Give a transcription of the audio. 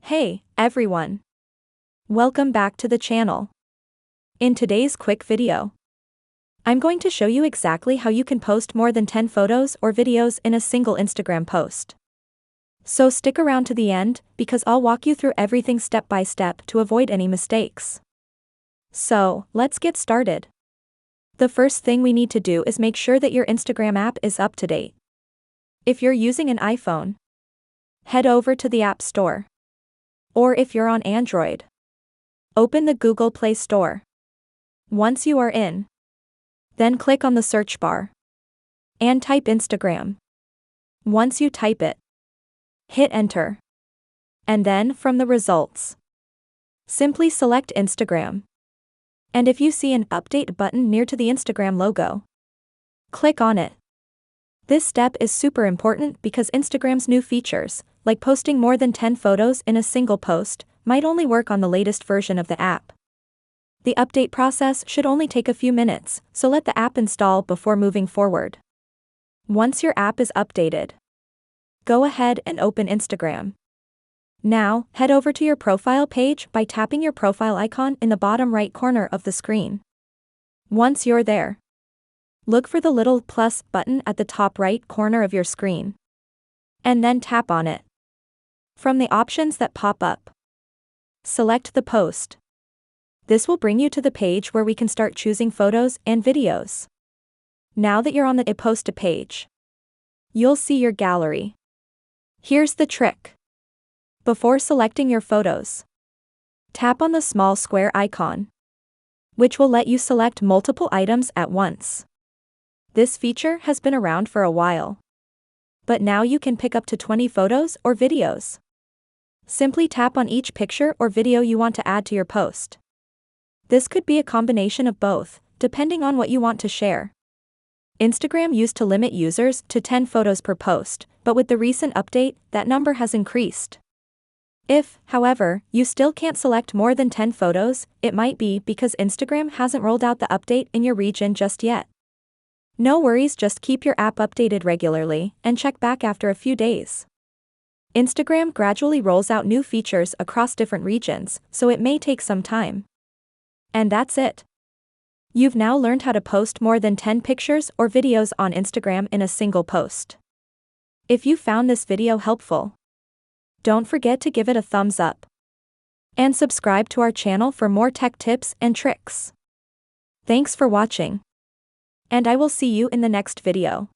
Hey, everyone. Welcome back to the channel. In today's quick video, I'm going to show you exactly how you can post more than 10 photos or videos in a single Instagram post. So stick around to the end, because I'll walk you through everything step by step to avoid any mistakes. So, let's get started. The first thing we need to do is make sure that your Instagram app is up to date. If you're using an iPhone, head over to the App Store. Or if you're on Android, open the Google Play Store. Once you are in, then click on the search bar and type Instagram. Once you type it, hit enter. And then from the results, simply select Instagram. And if you see an update button near to the Instagram logo, click on it. This step is super important because Instagram's new features, like posting more than 10 photos in a single post, might only work on the latest version of the app. The update process should only take a few minutes, so let the app install before moving forward. Once your app is updated, go ahead and open Instagram. Now, head over to your profile page by tapping your profile icon in the bottom right corner of the screen. Once you're there, look for the little plus button at the top right corner of your screen, and then tap on it. From the options that pop up, select the post. This will bring you to the page where we can start choosing photos and videos. Now that you're on the Post a page, you'll see your gallery. Here's the trick. Before selecting your photos, tap on the small square icon, which will let you select multiple items at once. This feature has been around for a while, but now you can pick up to 20 photos or videos. Simply tap on each picture or video you want to add to your post. This could be a combination of both, depending on what you want to share. Instagram used to limit users to 10 photos per post, but with the recent update, that number has increased. If, however, you still can't select more than 10 photos, it might be because Instagram hasn't rolled out the update in your region just yet. No worries, just keep your app updated regularly and check back after a few days. Instagram gradually rolls out new features across different regions, so it may take some time. And that's it. You've now learned how to post more than 10 pictures or videos on Instagram in a single post. If you found this video helpful, don't forget to give it a thumbs up and subscribe to our channel for more tech tips and tricks. Thanks for watching, and I will see you in the next video.